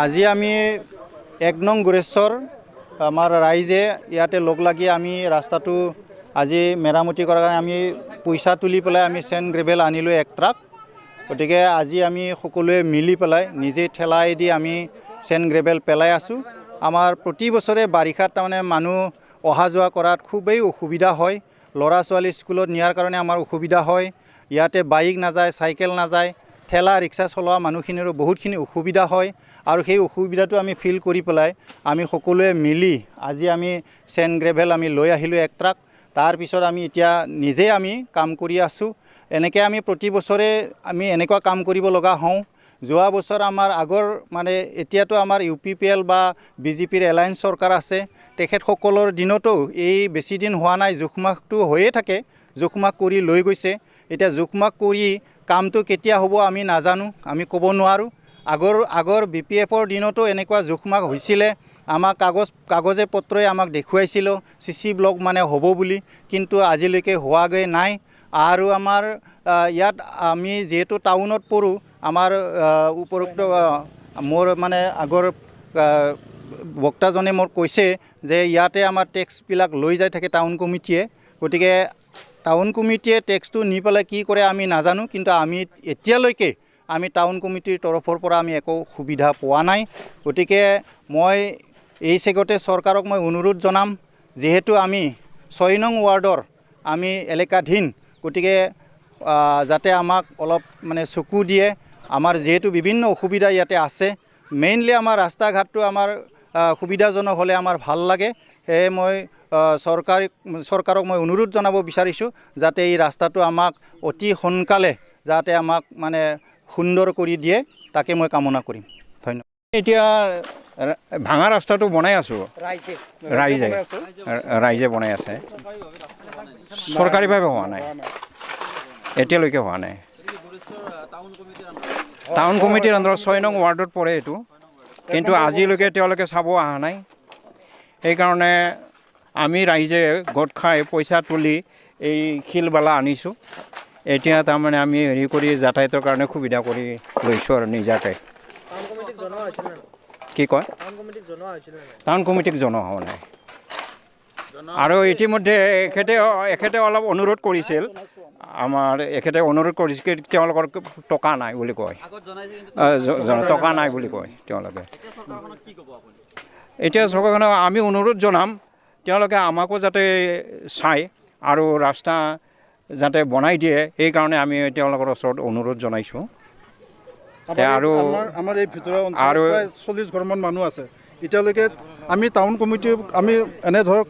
আজি আমি 1 নং গোৰেশ্বৰ আমাৰ ৰাইজে ইয়াতে লগ লাগি আমি ৰাস্তাটো আজি মেৰামতি কৰাৰ কাৰণে আমি পইচা তুলি পেলাই আমি চেণ্ড গ্ৰেভেল আনিলোঁ 1 ট্ৰাক। গতিকে আজি আমি সকলোৱে মিলি পেলাই নিজে ঠেলাই দি আমি চেণ্ড গ্ৰেভেল পেলাই আছোঁ। আমাৰ প্ৰতি বছৰে বাৰিষাত তাৰমানে মানুহ অহা যোৱা কৰাত খুবেই অসুবিধা হয়। ল'ৰা ছোৱালী স্কুলত নিয়াৰ কাৰণে আমাৰ অসুবিধা হয়। ইয়াতে বাইক নাযায়, চাইকেল নাযায়, ঠেলা ৰিক্সা চলোৱা মানুহখিনিৰো বহুতখিনি অসুবিধা হয়। আৰু সেই অসুবিধাটো আমি ফিল কৰি পেলাই আমি সকলোৱে মিলি আজি আমি চেণ্ড গ্ৰেভেল আমি লৈ আহিলোঁ 1 ট্ৰাক। তাৰপিছত আমি এতিয়া নিজে আমি কাম কৰি আছোঁ। এনেকৈ আমি প্ৰতি বছৰে আমি এনেকুৱা কাম কৰিব লগা হওঁ। যোৱা বছৰ আমাৰ আগৰ মানে এতিয়াতো আমাৰ UPPL বা BJPৰ এলায়েন্স চৰকাৰ আছে। তেখেতসকলৰ দিনতো এই বেছি দিন হোৱা নাই, জোখমাখটো হৈয়ে থাকে, জোখমাখ কৰি লৈ গৈছে। এতিয়া জোখমাখ কৰি কামটো কেতিয়া হ'ব আমি নাজানো, আমি ক'ব নোৱাৰোঁ। আগৰ BPFৰ দিনতো এনেকুৱা জোখমাখ হৈছিলে। আমাক কাগজে পত্ৰই আমাক দেখুৱাইছিল CC ব্লক মানে হ'ব বুলি, কিন্তু আজিলৈকে হোৱাগৈ নাই। আৰু আমাৰ ইয়াত আমি যিহেতু টাউনত পৰোঁ, আমাৰ উপৰোক্ত মোৰ মানে আগৰ বক্তাজনে মোক কৈছে যে ইয়াতে আমাৰ টেক্সবিলাক লৈ যাই থাকে টাউন কমিটিয়ে। গতিকে টাউন কমিটিয়ে টেক্সটো নি পেলাই কি কৰে আমি নাজানো, কিন্তু আমি এতিয়ালৈকে আমি টাউন কমিটিৰ তৰফৰ পৰা আমি একো সুবিধা পোৱা নাই। গতিকে মই এই চেগতে চৰকাৰক মই অনুৰোধ জনাম, যিহেতু আমি 6 নং ৱাৰ্ডৰ আমি এলেকাধীন, গতিকে যাতে আমাক অলপ মানে চকু দিয়ে। আমাৰ যিহেতু বিভিন্ন অসুবিধা ইয়াতে আছে, মেইনলি আমাৰ ৰাস্তা ঘাটটো আমাৰ সুবিধাজনক হ'লে আমাৰ ভাল লাগে। সেয়ে মই চৰকাৰক মই অনুৰোধ জনাব বিচাৰিছোঁ যাতে এই ৰাস্তাটো আমাক অতি সোনকালে যাতে আমাক মানে সুন্দৰ কৰি দিয়ে, তাকে মই কামনা কৰিম। ধন্যবাদ। এতিয়া ভাঙা ৰাস্তাটো বনাই আছোঁ, ৰাইজে বনাই আছে, চৰকাৰীভাৱে হোৱা নাই, এতিয়ালৈকে হোৱা নাই। টাউন কমিটিৰ আণ্ডাৰত 6 নং ৱাৰ্ডত পৰে এইটো, কিন্তু আজিলৈকে তেওঁলোকে চাব অহা নাই। সেইকাৰণে আমি ৰাইজে গোট খাই পইচা তুলি এই শিলবালা আনিছোঁ। এতিয়া তাৰমানে আমি হেৰি কৰি যাতায়াতৰ কাৰণে সুবিধা কৰি লৈছোঁ আৰু নিজাকে। কি কয়? টাউন কমিটিক জনোৱা হোৱা নাই। আৰু ইতিমধ্যে এখেতে অলপ অনুৰোধ কৰিছিল, আমাৰ এখেতে অনুৰোধ কৰিছিল তেওঁলোকৰ টকা নাই বুলি কয়, টকা নাই বুলি কয় তেওঁলোকে। এতিয়া চৰকাৰখনক আমি অনুৰোধ জনাম তেওঁলোকে আমাকো যাতে চায় আৰু ৰাস্তা যাতে বনাই দিয়ে, সেইকাৰণে আমি তেওঁলোকৰ ওচৰত অনুৰোধ জনাইছোঁ। আৰু আমাৰ এই ভিতৰৰ অঞ্চলত প্ৰায় 40 ঘৰমান মানুহ আছে। এতিয়ালৈকে আমি টাউন কমিটি আমি এনে ধৰক